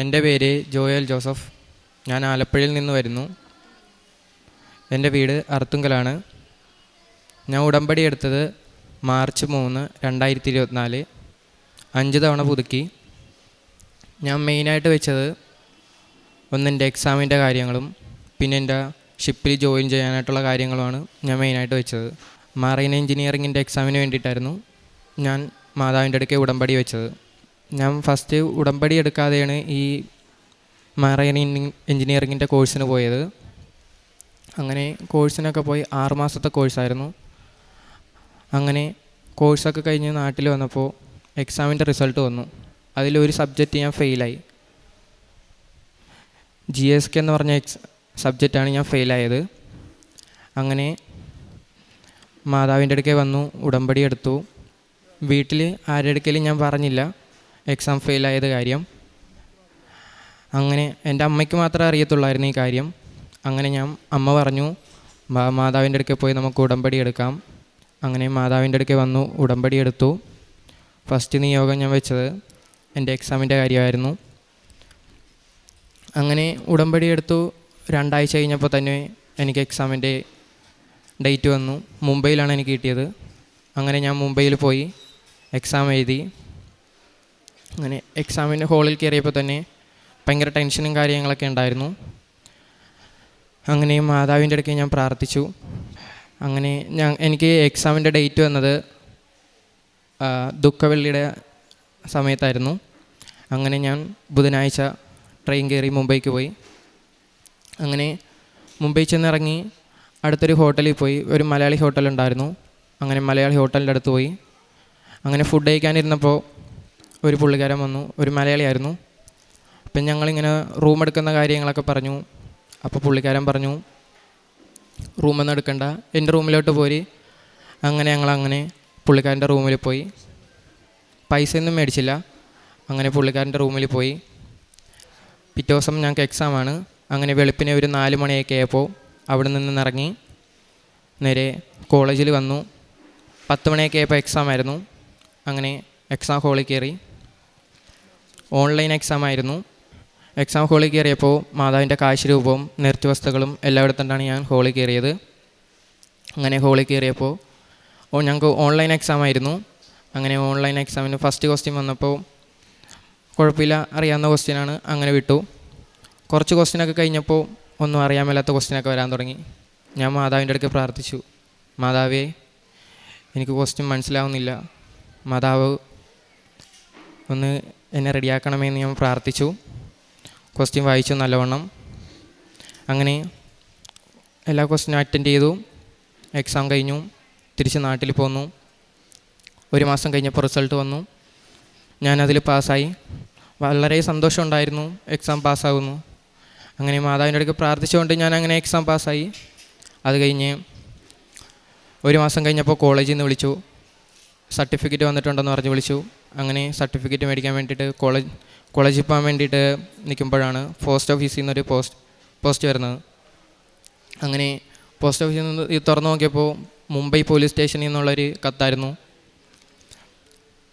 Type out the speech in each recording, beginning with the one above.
എൻ്റെ പേര് Joel Joseph. ഞാൻ ആലപ്പുഴയിൽ നിന്ന് വരുന്നു. എൻ്റെ വീട് അർത്തുങ്കലാണ്. ഞാൻ ഉടമ്പടി എടുത്തത് മാർച്ച് 3, 2024. 5 തവണ പുതുക്കി. ഞാൻ മെയിനായിട്ട് വെച്ചത് എൻ്റെ എക്സാമിൻ്റെ കാര്യങ്ങളും പിന്നെ എൻ്റെ ഷിപ്പിൽ ജോയിൻ ചെയ്യാനായിട്ടുള്ള കാര്യങ്ങളുമാണ് ഞാൻ മെയിനായിട്ട് വെച്ചത്. മറൈൻ എഞ്ചിനീയറിങ്ങിൻ്റെ എക്സാമിന് വേണ്ടിയിട്ടായിരുന്നു ഞാൻ മാതാവിൻ്റെ അടുക്കെ ഉടമ്പടി വെച്ചത്. ഞാൻ ഫസ്റ്റ് ഉടമ്പടി എടുക്കാതെയാണ് ഈ മറൈൻ എഞ്ചിനീയറിങ്ങിൻ്റെ കോഴ്സിന് പോയത്. അങ്ങനെ കോഴ്സിനൊക്കെ പോയി 6 മാസത്തെ കോഴ്സായിരുന്നു. അങ്ങനെ കോഴ്സൊക്കെ കഴിഞ്ഞ് നാട്ടിൽ വന്നപ്പോൾ എക്സാമിൻ്റെ റിസൾട്ട് വന്നു. അതിലൊരു സബ്ജക്റ്റ് ഞാൻ ഫെയിലായി. GSK എന്ന് പറഞ്ഞ സബ്ജക്റ്റാണ് ഞാൻ ഫെയിലായത്. അങ്ങനെ മാതാവിൻ്റെ അടുക്കെ വന്നു, ഉടമ്പടി എടുത്തു. വീട്ടിൽ ആരുടെ അടുക്കലും ഞാൻ പറഞ്ഞില്ല എക്സാം ഫെയിലായത് കാര്യം. അങ്ങനെ എൻ്റെ അമ്മയ്ക്ക് മാത്രമേ അറിയത്തുള്ളായിരുന്നു ഈ കാര്യം. അങ്ങനെ അമ്മ പറഞ്ഞു, മാതാവിൻ്റെ അടുക്കെ പോയി നമുക്ക് ഉടമ്പടി എടുക്കാം. അങ്ങനെ മാതാവിൻ്റെ അടുക്കെ വന്നു, ഉടമ്പടി എടുത്തു. ഫസ്റ്റ് നിയോഗം ഞാൻ വെച്ചത് എൻ്റെ എക്സാമിൻ്റെ കാര്യമായിരുന്നു. അങ്ങനെ ഉടമ്പടി എടുത്തു. 2 ആഴ്ച കഴിഞ്ഞപ്പോൾ തന്നെ എനിക്ക് എക്സാമിൻ്റെ ഡേറ്റ് വന്നു. മുംബൈയിലാണ് എനിക്ക് കിട്ടിയത്. അങ്ങനെ ഞാൻ മുംബൈയിൽ പോയി എക്സാം എഴുതി. അങ്ങനെ എക്സാമിൻ്റെ ഹോളിൽ കയറിയപ്പോൾ തന്നെ ഭയങ്കര ടെൻഷനും കാര്യങ്ങളൊക്കെ ഉണ്ടായിരുന്നു. അങ്ങനെ മാതാവിൻ്റെ അടുക്കെ ഞാൻ പ്രാർത്ഥിച്ചു. അങ്ങനെ എനിക്ക് എക്സാമിൻ്റെ ഡേറ്റ് വന്നത് ദുഃഖവെള്ളിയുടെ സമയത്തായിരുന്നു. അങ്ങനെ ഞാൻ ബുധനാഴ്ച ട്രെയിൻ കയറി മുംബൈക്ക് പോയി. അങ്ങനെ മുംബൈ ചെന്നിറങ്ങി അടുത്തൊരു ഹോട്ടലിൽ പോയി. ഒരു മലയാളി ഹോട്ടലുണ്ടായിരുന്നു. അങ്ങനെ മലയാളി ഹോട്ടലിൻ്റെ അടുത്ത് പോയി. അങ്ങനെ ഫുഡ് കഴിക്കാനിരുന്നപ്പോൾ ഒരു പുള്ളിക്കാരൻ വന്നു. ഒരു മലയാളിയായിരുന്നു. അപ്പം ഞങ്ങളിങ്ങനെ റൂം എടുക്കുന്ന കാര്യങ്ങളൊക്കെ പറഞ്ഞു. അപ്പോൾ പുള്ളിക്കാരൻ പറഞ്ഞു, റൂമൊന്നും എടുക്കണ്ട, എൻ്റെ റൂമിലോട്ട് പോരി. അങ്ങനെ ഞങ്ങളങ്ങനെ പുള്ളിക്കാരൻ്റെ റൂമിൽ പോയി. പൈസയൊന്നും മേടിച്ചില്ല. അങ്ങനെ പുള്ളിക്കാരൻ്റെ റൂമിൽ പോയി. പിറ്റേ ദിവസം ഞങ്ങൾക്ക് എക്സാമാണ്. അങ്ങനെ വെളുപ്പിനെ ഒരു 4 മണിയൊക്കെ ആയപ്പോൾ അവിടെ നിന്ന് ഇറങ്ങി നേരെ കോളേജിൽ വന്നു. 10 മണിയൊക്കെ ആയപ്പോൾ എക്സാം ആയിരുന്നു. അങ്ങനെ എക്സാം ഹോളിൽ കയറി. ഓൺലൈൻ എക്സാം ആയിരുന്നു. എക്സാം ഹോളിൽ കയറിയപ്പോൾ മാതാവിൻ്റെ കാശുരൂപവും നേർച്ചവസ്തുക്കളും എല്ലാം എടുത്തിട്ടാണ് ഞാൻ ഹോളിൽ കയറിയത്. അങ്ങനെ ഹോളിൽ കയറിയപ്പോൾ ഞങ്ങൾക്ക് ഓൺലൈൻ എക്സാം ആയിരുന്നു. അങ്ങനെ ഓൺലൈൻ എക്സാമിന് ഫസ്റ്റ് ക്വസ്റ്റ്യൻ വന്നപ്പോൾ കുഴപ്പമില്ല, അറിയാവുന്ന ക്വസ്റ്റ്യനാണ്, അങ്ങനെ വിട്ടു. കുറച്ച് ക്വസ്റ്റ്യനൊക്കെ കഴിഞ്ഞപ്പോൾ ഒന്നും അറിയാൻ മേലാത്ത ക്വസ്റ്റ്യനൊക്കെ വരാൻ തുടങ്ങി. ഞാൻ മാതാവിൻ്റെ അടുക്ക് പ്രാർത്ഥിച്ചു, മാതാവേ എനിക്ക് ക്വസ്റ്റ്യൻ മനസ്സിലാവുന്നില്ല, മാതാവ് ഒന്ന് എന്നെ റെഡിയാക്കണമെന്ന് ഞാൻ പ്രാർത്ഥിച്ചു. ക്വസ്റ്റ്യൻ വായിച്ചു നല്ലവണ്ണം. അങ്ങനെ എല്ലാ ക്വസ്റ്റ്യനും അറ്റൻഡ് ചെയ്തു. എക്സാം കഴിഞ്ഞു. തിരിച്ച് നാട്ടിൽ പോന്നു. 1 മാസം കഴിഞ്ഞപ്പോൾ റിസൾട്ട് വന്നു. ഞാനതിൽ പാസ്സായി. വളരെ സന്തോഷമുണ്ടായിരുന്നു എക്സാം പാസ്സാകുന്നു. അങ്ങനെ മാതാവിൻ്റെ അടുക്ക് പ്രാർത്ഥിച്ചുകൊണ്ട് ഞാൻ അങ്ങനെ എക്സാം പാസ്സായി. അത് കഴിഞ്ഞ് 1 മാസം കഴിഞ്ഞപ്പോൾ കോളേജിൽ നിന്ന് വിളിച്ചു. സർട്ടിഫിക്കറ്റ് വന്നിട്ടുണ്ടെന്ന് പറഞ്ഞ് വിളിച്ചു. അങ്ങനെ സർട്ടിഫിക്കറ്റ് മേടിക്കാൻ വേണ്ടിയിട്ട് കോളേജിൽ പോകാൻ വേണ്ടിയിട്ട് നിൽക്കുമ്പോഴാണ് പോസ്റ്റ് ഓഫീസിൽ നിന്നൊരു പോസ്റ്റ് വരുന്നത്. അങ്ങനെ പോസ്റ്റ് ഓഫീസിൽ നിന്ന് തുറന്നു നോക്കിയപ്പോൾ മുംബൈ പോലീസ് സ്റ്റേഷനിൽ നിന്നുള്ളൊരു കത്തായിരുന്നു.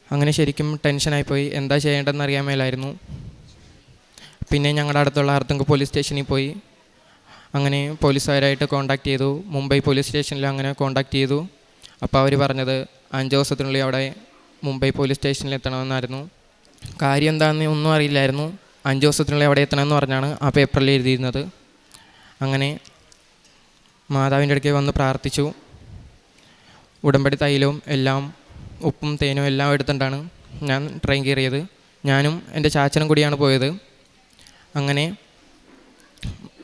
അങ്ങനെ ശരിക്കും ടെൻഷനായിപ്പോയി. എന്താ ചെയ്യേണ്ടതെന്ന് അറിയാൻ മേലായിരുന്നു. പിന്നെ ഞങ്ങളുടെ അടുത്തുള്ള അർത്തുങ്കൽ പോലീസ് സ്റ്റേഷനിൽ പോയി. അങ്ങനെ പോലീസുകാരായിട്ട് കോൺടാക്ട് ചെയ്തു. മുംബൈ പോലീസ് സ്റ്റേഷനിൽ അങ്ങനെ കോൺടാക്ട് ചെയ്തു. അപ്പോൾ അവർ പറഞ്ഞത് 5 ദിവസത്തിനുള്ളിൽ അവിടെ മുംബൈ പോലീസ് സ്റ്റേഷനിൽ എത്തണമെന്നായിരുന്നു. കാര്യം എന്താണെന്ന് ഒന്നും അറിയില്ലായിരുന്നു. 5 ദിവസത്തിനുള്ളിൽ അവിടെ എത്തണമെന്ന് പറഞ്ഞാണ് ആ പേപ്പറിൽ എഴുതിയിരുന്നത്. അങ്ങനെ മാതാവിൻ്റെ അടുക്കൽ വന്ന് പ്രാർത്ഥിച്ചു. ഉടമ്പടി തൈലവും എല്ലാം ഉപ്പും തേനും എല്ലാം എടുത്തിട്ടാണ് ഞാൻ ട്രെയിൻ കയറിയത്. ഞാനും എൻ്റെ ചാച്ചനും കൂടിയാണ് പോയത്. അങ്ങനെ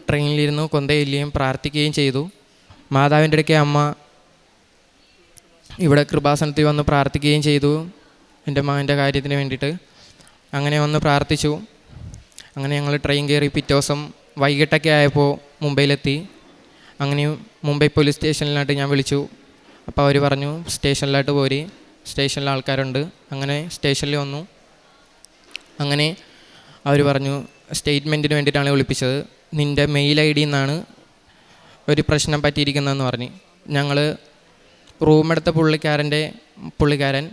ട്രെയിനിലിരുന്ന് കൊന്തയില്ലുകയും പ്രാർത്ഥിക്കുകയും ചെയ്തു. മാതാവിൻ്റെ അടുക്കെ അമ്മ ഇവിടെ കൃപാസനത്തിൽ വന്ന് പ്രാർത്ഥിക്കുകയും ചെയ്തു എൻ്റെ മകൻ്റെ കാര്യത്തിന് വേണ്ടിയിട്ട്. അങ്ങനെ വന്ന് പ്രാർത്ഥിച്ചു. അങ്ങനെ ഞങ്ങൾ ട്രെയിൻ കയറി. പിറ്റേ ദിവസം വൈകിട്ടൊക്കെ ആയപ്പോൾ മുംബൈയിലെത്തി. അങ്ങനെ മുംബൈ പോലീസ് സ്റ്റേഷനിലായിട്ട് ഞാൻ വിളിച്ചു. അപ്പോൾ അവർ പറഞ്ഞു സ്റ്റേഷനിലായിട്ട് പോരി, സ്റ്റേഷനിൽ ആൾക്കാരുണ്ട്. അങ്ങനെ സ്റ്റേഷനിൽ വന്നു. അങ്ങനെ അവർ പറഞ്ഞു സ്റ്റേറ്റ്മെൻറ്റിന് വേണ്ടിയിട്ടാണ് വിളിപ്പിച്ചത്, നിൻ്റെ മെയിൽ ID നിന്നാണ് ഒരു പ്രശ്നം പറ്റിയിരിക്കുന്നതെന്ന് പറഞ്ഞ്. ഞങ്ങൾ റൂമെടുത്ത പുള്ളിക്കാരൻ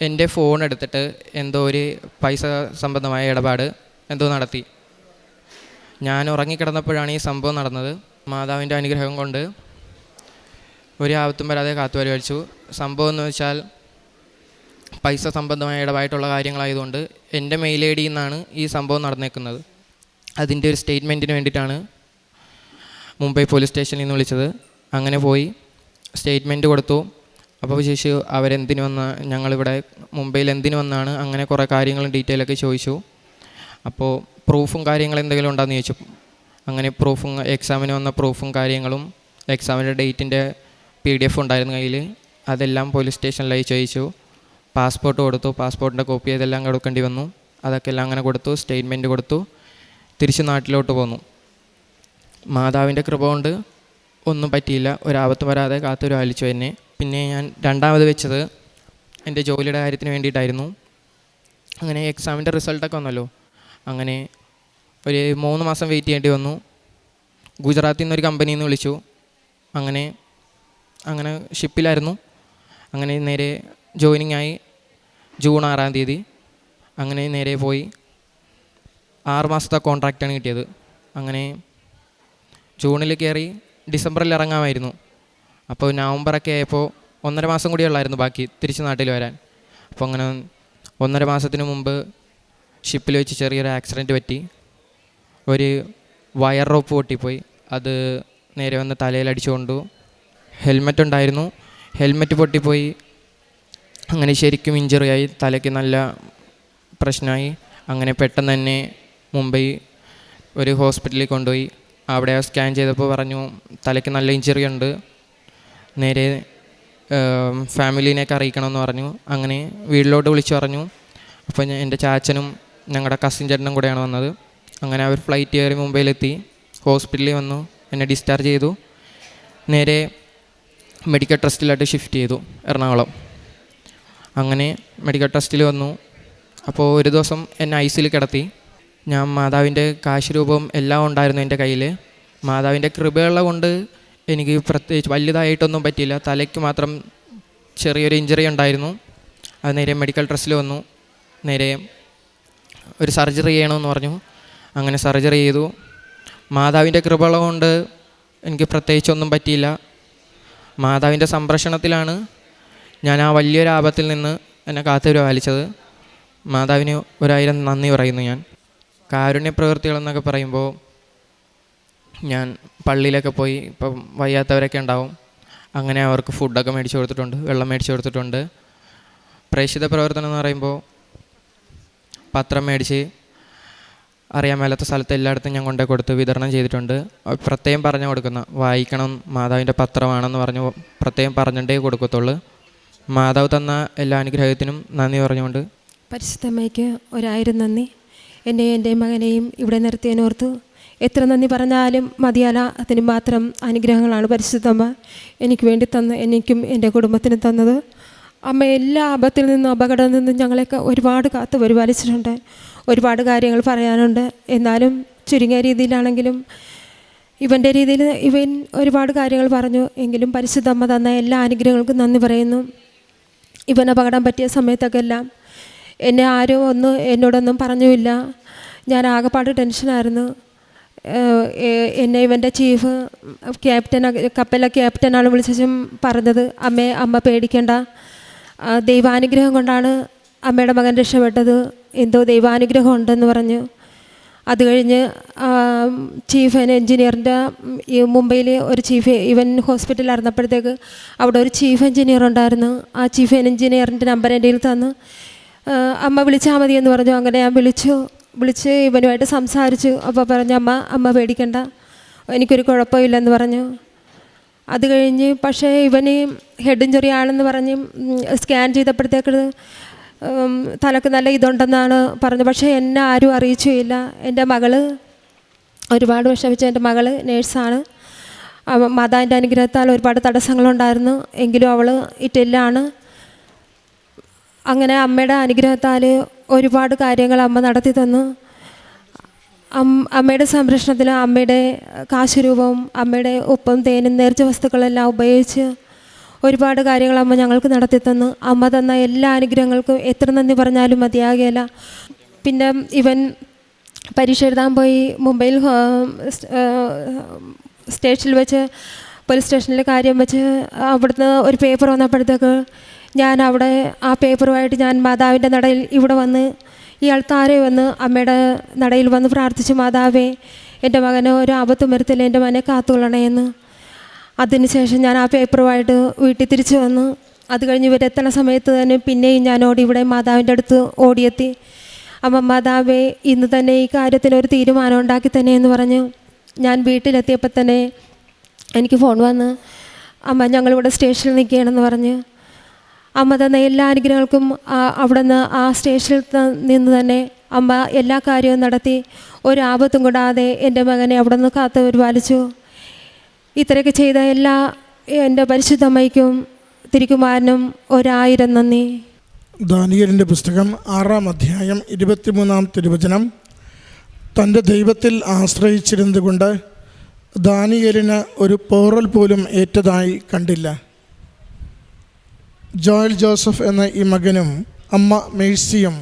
എൻ്റെ ഫോൺ എടുത്തിട്ട് എന്തോ ഒരു പൈസ സംബന്ധമായ ഇടപാട് എന്തോ നടത്തി. ഞാൻ ഉറങ്ങിക്കിടന്നപ്പോഴാണ് ഈ സംഭവം നടന്നത്. മാതാവിൻ്റെ അനുഗ്രഹം കൊണ്ട് ഒരു ആപത്തും വരാതെ കാത്തുപരിപാലിച്ചു. സംഭവം എന്ന് വെച്ചാൽ പൈസ സംബന്ധമായ ഇടപായിട്ടുള്ള കാര്യങ്ങളായതുകൊണ്ട് എൻ്റെ മെയിൽ ഐ ഡിയിൽ നിന്നാണ് ഈ സംഭവം നടന്നേക്കുന്നത്. അതിൻ്റെ ഒരു സ്റ്റേറ്റ്മെൻറ്റിന് വേണ്ടിയിട്ടാണ് മുംബൈ പോലീസ് സ്റ്റേഷനിൽ നിന്ന് വിളിച്ചത്. അങ്ങനെ പോയി സ്റ്റേറ്റ്മെൻറ്റ് കൊടുത്തു. അപ്പോൾ ചോദിച്ചു അവരെന്തിനു വന്ന, ഞങ്ങളിവിടെ മുംബൈയിൽ എന്തിനു വന്നാണ്, അങ്ങനെ കുറേ കാര്യങ്ങളും ഡീറ്റെയിലൊക്കെ ചോദിച്ചു. അപ്പോൾ പ്രൂഫും കാര്യങ്ങളും എന്തെങ്കിലും ഉണ്ടോയെന്ന് ചോദിച്ചു. അങ്ങനെ പ്രൂഫും, എക്സാമിന് വന്ന പ്രൂഫും കാര്യങ്ങളും എക്സാമിൻ്റെ ഡേറ്റിൻ്റെ PDF ഉണ്ടായിരുന്നു കയ്യിൽ. അതെല്ലാം പോലീസ് സ്റ്റേഷനിലായി ചോദിച്ചു. പാസ്പോർട്ട് കൊടുത്തു. പാസ്പോർട്ടിൻ്റെ കോപ്പി അതെല്ലാം കൊടുക്കേണ്ടി വന്നു. അതൊക്കെ എല്ലാം അങ്ങനെ കൊടുത്തു. സ്റ്റേറ്റ്മെൻറ്റ് കൊടുത്തു. തിരിച്ച് നാട്ടിലോട്ട് പോന്നു. മാതാവിൻ്റെ കൃപ കൊണ്ട് ഒന്നും പറ്റിയില്ല. ഒരാപത്തും വരാതെ കാത്തുപരിപാലിച്ചു എന്നെ. പിന്നെ ഞാൻ രണ്ടാമത് വെച്ചത് എൻ്റെ ജോലിയുടെ കാര്യത്തിന് വേണ്ടിയിട്ടായിരുന്നു. അങ്ങനെ എക്സാമിൻ്റെ റിസൾട്ടൊക്കെ വന്നല്ലോ. അങ്ങനെ ഒരു 3 മാസം വെയിറ്റ് ചെയ്യേണ്ടി വന്നു. ഗുജറാത്തിൽ നിന്നൊരു കമ്പനിയിൽ നിന്ന് വിളിച്ചു. അങ്ങനെ ഷിപ്പിലായിരുന്നു. അങ്ങനെ നേരെ ജോയിനിങ് ആയി ജൂൺ 6-ാം തീയതി. അങ്ങനെ നേരെ പോയി 6 മാസത്തെ കോൺട്രാക്റ്റാണ് കിട്ടിയത്. അങ്ങനെ ജൂണിൽ കയറി ഡിസംബറിൽ ഇറങ്ങാമായിരുന്നു. അപ്പോൾ നവംബറൊക്കെ ആയപ്പോൾ 1.5 മാസം കൂടി ഉള്ളായിരുന്നു ബാക്കി തിരിച്ച് നാട്ടിൽ വരാൻ. അപ്പോൾ അങ്ങനെ 1.5 മാസത്തിന് മുമ്പ് ഷിപ്പിൽ വെച്ച് ചെറിയൊരു ആക്സിഡൻറ്റ് പറ്റി. ഒരു വയർ റോപ്പ് പൊട്ടിപ്പോയി. അത് നേരെ വന്ന് തലയിൽ അടിച്ചുകൊണ്ടു. ഹെൽമെറ്റ് ഉണ്ടായിരുന്നു. ഹെൽമെറ്റ് പൊട്ടിപ്പോയി. അങ്ങനെ ശരിക്കും ഇഞ്ചുറിയായി. തലയ്ക്ക് നല്ല പ്രശ്നമായി. അങ്ങനെ പെട്ടെന്ന് തന്നെ മുംബൈ ഒരു ഹോസ്പിറ്റലിൽ കൊണ്ടുപോയി. അവിടെ സ്കാൻ ചെയ്തപ്പോൾ പറഞ്ഞു തലയ്ക്ക് നല്ല ഇഞ്ചുറി ഉണ്ട്, നേരെ ഫാമിലീനെയൊക്കെ അറിയിക്കണമെന്ന് പറഞ്ഞു. അങ്ങനെ വീട്ടിലോട്ട് വിളിച്ചു പറഞ്ഞു. അപ്പോൾ എൻ്റെ ചാച്ചനും ഞങ്ങളുടെ കസിൻ ചേട്ടനും കൂടെയാണ് വന്നത്. അങ്ങനെ അവർ ഫ്ലൈറ്റ് കയറി മുംബൈയിലെത്തി. ഹോസ്പിറ്റലിൽ വന്നു. എന്നെ ഡിസ്ചാർജ് ചെയ്തു. നേരെ മെഡിക്കൽ ട്രസ്റ്റിലായിട്ട് ഷിഫ്റ്റ് ചെയ്തു, എറണാകുളം. അങ്ങനെ മെഡിക്കൽ ട്രസ്റ്റിൽ വന്നു. അപ്പോൾ ഒരു ദിവസം എന്നെ ഐസിയിൽ കിടത്തി. ഞാൻ മാതാവിൻ്റെ കാശ് രൂപം എല്ലാം ഉണ്ടായിരുന്നു എൻ്റെ കയ്യിൽ. മാതാവിൻ്റെ കൃപയുള്ള കൊണ്ട് എനിക്ക് പ്രത്യേകിച്ച് വലുതായിട്ടൊന്നും പറ്റിയില്ല. തലയ്ക്ക് മാത്രം ചെറിയൊരു ഇഞ്ചറി ഉണ്ടായിരുന്നു. അത് നേരെ മെഡിക്കൽ ട്രസ്റ്റിൽ വന്നു. നേരെ ഒരു സർജറി ചെയ്യണമെന്ന് പറഞ്ഞു. അങ്ങനെ സർജറി ചെയ്തു. മാതാവിൻ്റെ കൃപയുള്ള കൊണ്ട് എനിക്ക് പ്രത്യേകിച്ചൊന്നും പറ്റിയില്ല. മാതാവിൻ്റെ സംരക്ഷണത്തിലാണ് ഞാൻ ആ വലിയൊരു ആപത്തിൽ നിന്ന് എന്നെ കാത്തുപരിപാലിച്ചത്. മാതാവിന് 1000 നന്ദി പറയുന്നു ഞാൻ. കാരുണ്യ പ്രവൃത്തികളെന്നൊക്കെ പറയുമ്പോൾ ഞാൻ പള്ളിയിലൊക്കെ പോയി, ഇപ്പം വയ്യാത്തവരൊക്കെ ഉണ്ടാവും, അങ്ങനെ അവർക്ക് ഫുഡൊക്കെ മേടിച്ച് കൊടുത്തിട്ടുണ്ട്, വെള്ളം മേടിച്ച് കൊടുത്തിട്ടുണ്ട്. പ്രേക്ഷിത പ്രവർത്തനം എന്ന് പറയുമ്പോൾ പത്രം മേടിച്ച് അറിയാൻ മേലാത്ത സ്ഥലത്ത് എല്ലായിടത്തും ഞാൻ കൊണ്ടേ കൊടുത്ത് വിതരണം ചെയ്തിട്ടുണ്ട്. പ്രത്യേകം പറഞ്ഞു കൊടുക്കുന്ന വായിക്കണം, മാതാവിൻ്റെ പത്രമാണെന്ന് പറഞ്ഞു പ്രത്യേകം പറഞ്ഞിട്ടേ കൊടുക്കത്തുള്ളൂ. മാതാവ് തന്ന എല്ലാ അനുഗ്രഹത്തിനും നന്ദി പറഞ്ഞുകൊണ്ട് പരിശുദ്ധമ്മയ്ക്ക് 1000 നന്ദി. എന്നെയും എൻ്റെ മകനെയും ഇവിടെ നിർത്തിയതിനോർത്ത് എത്ര നന്ദി പറഞ്ഞാലും മതിയാല. അതിന് മാത്രം അനുഗ്രഹങ്ങളാണ് പരിശുദ്ധമ്മ എനിക്ക് വേണ്ടി എനിക്കും എൻ്റെ കുടുംബത്തിനും തന്നത്. അമ്മ എല്ലാ ആപത്തിൽ നിന്നും അപകടത്തിൽ നിന്നും ഞങ്ങളെയൊക്കെ ഒരുപാട് കാത്തു പരിപാലിച്ചിട്ടുണ്ട്. ഒരുപാട് കാര്യങ്ങൾ പറയാനുണ്ട്. എന്നാലും ചുരുങ്ങിയ രീതിയിലാണെങ്കിലും ഇവൻ്റെ രീതിയിൽ ഇവൻ ഒരുപാട് കാര്യങ്ങൾ പറഞ്ഞു. എങ്കിലും പരിശുദ്ധമ്മ തന്ന എല്ലാ അനുഗ്രഹങ്ങൾക്കും നന്ദി പറയുന്നു. ഇവൻ അപകടം പറ്റിയ സമയത്തൊക്കെ എല്ലാം എന്നെ ആരും എന്നോടൊന്നും പറഞ്ഞുമില്ല. ഞാൻ ആകെപ്പാട് ടെൻഷനായിരുന്നു. എന്നെ ഇവൻ്റെ ചീഫ് കപ്പലിലെ ക്യാപ്റ്റനാണ് വിളിച്ചും പറഞ്ഞത്, അമ്മ പേടിക്കേണ്ട, ദൈവാനുഗ്രഹം കൊണ്ടാണ് അമ്മയുടെ മകൻ രക്ഷപ്പെട്ടത്, എന്തോ ദൈവാനുഗ്രഹം ഉണ്ടെന്ന് പറഞ്ഞു. അത് കഴിഞ്ഞ് ചീഫ് എൻജിനീയറിൻ്റെ ഈ മുംബൈയിൽ ഒരു ഇവൻ ഹോസ്പിറ്റലിൽ ഇറന്നപ്പോഴത്തേക്ക് അവിടെ ഒരു ചീഫ് എൻജിനീയർ ഉണ്ടായിരുന്നു. ആ ചീഫ് എൻജിനീയറിൻ്റെ നമ്പർ എൻ്റെ കയ്യിൽ തന്നു. അമ്മ വിളിച്ചാൽ മതി എന്ന് പറഞ്ഞു. അങ്ങനെ ഞാൻ വിളിച്ച് ഇവനുമായിട്ട് സംസാരിച്ചു. അപ്പോൾ പറഞ്ഞു അമ്മ പേടിക്കണ്ട, എനിക്കൊരു കുഴപ്പമില്ലെന്ന് പറഞ്ഞു. അത് കഴിഞ്ഞ് പക്ഷേ ഇവന് ഹെഡ് ഇഞ്ചുറി ആണെന്ന് പറഞ്ഞ് സ്കാൻ ചെയ്തപ്പോഴത്തേക്ക് തലക്ക് നല്ല ഇതുണ്ടെന്നാണ് പറഞ്ഞത്. പക്ഷേ എന്നെ ആരും അറിയിച്ചില്ല. എൻ്റെ മകള് ഒരുപാട് വിഷമിച്ച എൻ്റെ മകള് നേഴ്സാണ്. മാതാവിൻ്റെ അനുഗ്രഹത്താൽ ഒരുപാട് തടസ്സങ്ങളുണ്ടായിരുന്നു. എങ്കിലും അവൾ ഇറ്റലിലാണ്. അങ്ങനെ അമ്മയുടെ അനുഗ്രഹത്താൽ ഒരുപാട് കാര്യങ്ങൾ അമ്മ നടത്തി തന്നു. അമ്മയുടെ സംരക്ഷണത്തിൽ അമ്മയുടെ കാശുരൂപവും അമ്മയുടെ ഉപ്പും തേനും നേർച്ച വസ്തുക്കളെല്ലാം ഉപയോഗിച്ച് ഒരുപാട് കാര്യങ്ങൾ അമ്മ ഞങ്ങൾക്ക് നടത്തി തന്നു. അമ്മ തന്ന എല്ലാ അനുഗ്രഹങ്ങൾക്കും എത്ര നന്ദി പറഞ്ഞാലും മതിയാകുകയില്ല. പിന്നെ ഇവൻ പരീക്ഷ എഴുതാൻ പോയി മുംബൈയിൽ സ്റ്റേഷനിൽ വെച്ച് പോലീസ് സ്റ്റേഷനിലെ കാര്യം വെച്ച് അവിടുന്ന് ഒരു പേപ്പർ വന്നപ്പോഴത്തേക്ക് ഞാൻ അവിടെ ആ പേപ്പറുമായിട്ട് ഞാൻ മാതാവിൻ്റെ നടയിൽ ഇവിടെ വന്ന് ഈ അൾത്താരെ വന്ന് അമ്മയുടെ നടയിൽ വന്ന് പ്രാർത്ഥിച്ചു, മാതാവേ എൻ്റെ മകന് ഒരു ആപത്തും വരത്തില്ല, എൻ്റെ മകനെ കാത്തുകൊള്ളണേന്ന്. അതിനുശേഷം ഞാൻ ആ പേപ്പറുമായിട്ട് വീട്ടിൽ തിരിച്ചു വന്നു. അത് കഴിഞ്ഞ് ഇവരെത്തണ സമയത്ത് തന്നെ പിന്നെയും ഞാൻ ഇവിടെ മാതാവിൻ്റെ അടുത്ത് ഓടിയെത്തി. അമ്മ മാതാവേ ഇന്ന് തന്നെ ഈ കാര്യത്തിന് ഒരു തീരുമാനം ഉണ്ടാക്കി തന്നെ എന്ന് പറഞ്ഞു. ഞാൻ വീട്ടിലെത്തിയപ്പോൾ തന്നെ എനിക്ക് ഫോൺ വന്ന്, അമ്മ ഞങ്ങളിവിടെ സ്റ്റേഷനിൽ നിൽക്കുകയാണെന്ന് പറഞ്ഞ്. അമ്മ തന്ന എല്ലാ അനുഗ്രഹങ്ങൾക്കും അവിടെ നിന്ന് ആ സ്റ്റേഷനിൽ നിന്ന് തന്നെ അമ്മ എല്ലാ കാര്യവും നടത്തി ഒരു ആപത്തും കൂടാതെ എൻ്റെ മകനെ അവിടെ നിന്ന് കാത്ത് പരിപാലിച്ചു. ഇത്രയൊക്കെ ചെയ്ത എല്ലാ എൻ്റെ പരിശുദ്ധ അമ്മയ്ക്കും തിരുക്കുമാരനും 1000 നന്ദി. ദാനിയേലിൻ്റെ പുസ്തകം 6-ാം അധ്യായം 23-ാം തിരുവചനം. തൻ്റെ ദൈവത്തിൽ ആശ്രയിച്ചിരുന്നുകൊണ്ട് ദാനിയേലിന് ഒരു പോറൽ പോലും ഏറ്റതായി കണ്ടില്ല. ജോയൽ ജോസഫ് എന്ന ഈ മകനും അമ്മ മേഴ്സിയും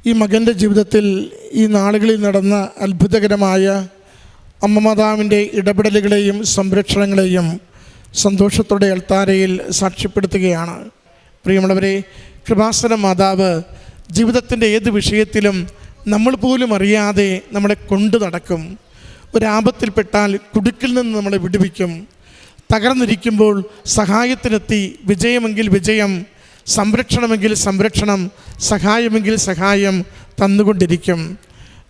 ഈ മകൻ്റെ ജീവിതത്തിൽ ഈ നാളുകളിൽ നടന്ന അത്ഭുതകരമായ അമ്മ മാതാവിൻ്റെ ഇടപെടലുകളെയും സംരക്ഷണങ്ങളെയും സന്തോഷത്തോടെ അൾത്താരയിൽ സാക്ഷ്യപ്പെടുത്തുകയാണ്. പ്രിയമുള്ളവരെ, കൃപാസന മാതാവ് ജീവിതത്തിൻ്റെ ഏത് വിഷയത്തിലും നമ്മൾ പോലും അറിയാതെ നമ്മളെ കൊണ്ടു നടക്കും. ഒരാപത്തിൽപ്പെട്ടാൽ കുടുക്കിൽ നിന്ന് നമ്മളെ വിടുവിക്കും. തകർന്നിരിക്കുമ്പോൾ സഹായത്തിനെത്തി വിജയമെങ്കിൽ വിജയം, സംരക്ഷണമെങ്കിൽ സംരക്ഷണം, സഹായമെങ്കിൽ സഹായം തന്നുകൊണ്ടിരിക്കും.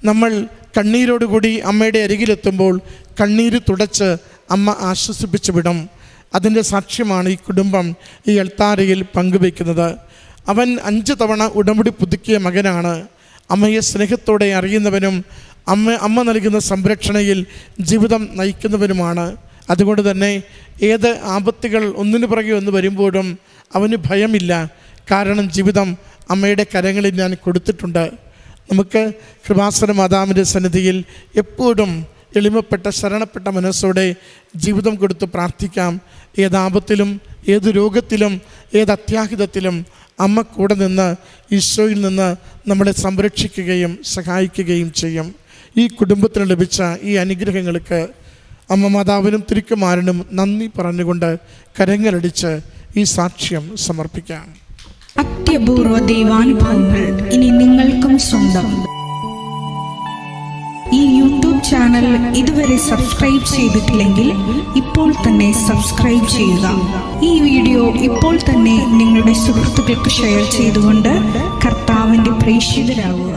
നമ്മൾ കണ്ണീരോടുകൂടി അമ്മയുടെ അരികിലെത്തുമ്പോൾ കണ്ണീര് തുടച്ച് അമ്മ ആശ്വസിപ്പിച്ചു വിടും. അതിൻ്റെ സാക്ഷ്യമാണ് ഈ കുടുംബം ഈ അൾത്താരയിൽ പങ്കുവയ്ക്കുന്നത്. അവൻ 5 തവണ ഉടമ്പടി പുതുക്കിയ മകനാണ്. അമ്മയെ സ്നേഹത്തോടെ അറിയുന്നവനും അമ്മ നൽകുന്ന സംരക്ഷണയിൽ ജീവിതം നയിക്കുന്നവനുമാണ്. അതുകൊണ്ട് തന്നെ ഏത് ആപത്തുകൾ ഒന്നിനു പുറകെ ഒന്ന് വരുമ്പോഴും അവന് ഭയമില്ല. കാരണം ജീവിതം അമ്മയുടെ കരങ്ങളിൽ ഞാൻ കൊടുത്തിട്ടുണ്ട്. നമുക്ക് കൃപാസന മാതാവിൻ്റെ സന്നിധിയിൽ എപ്പോഴും എളിമപ്പെട്ട ശരണപ്പെട്ട മനസ്സോടെ ജീവിതം കൊടുത്ത് പ്രാർത്ഥിക്കാം. ഏതാപത്തിലും ഏത് രോഗത്തിലും ഏത് അത്യാഹിതത്തിലും അമ്മ കൂടെ നിന്ന് ഈശോയിൽ നിന്ന് നമ്മളെ സംരക്ഷിക്കുകയും സഹായിക്കുകയും ചെയ്യും. ഈ കുടുംബത്തിന് ലഭിച്ച ഈ അനുഗ്രഹങ്ങൾക്ക് അമ്മ മാതാവിനും തിരുക്കുമാരനും നന്ദി പറഞ്ഞുകൊണ്ട് കരങ്ങളടിച്ച് ഈ സാക്ഷ്യം സമർപ്പിക്കാം. അത്യപൂർവ ദൈവാനുഭവങ്ങൾ ഇനി നിങ്ങൾക്കും സ്വന്തം. ഈ യൂട്യൂബ് ചാനൽ ഇതുവരെ സബ്സ്ക്രൈബ് ചെയ്തിട്ടില്ലെങ്കിൽ ഇപ്പോൾ തന്നെ സബ്സ്ക്രൈബ് ചെയ്യുക. ഈ വീഡിയോ ഇപ്പോൾ തന്നെ നിങ്ങളുടെ സുഹൃത്തുക്കൾക്ക് ഷെയർ ചെയ്തുകൊണ്ട് കർത്താവിൻ്റെ പ്രേക്ഷിതരാകുക.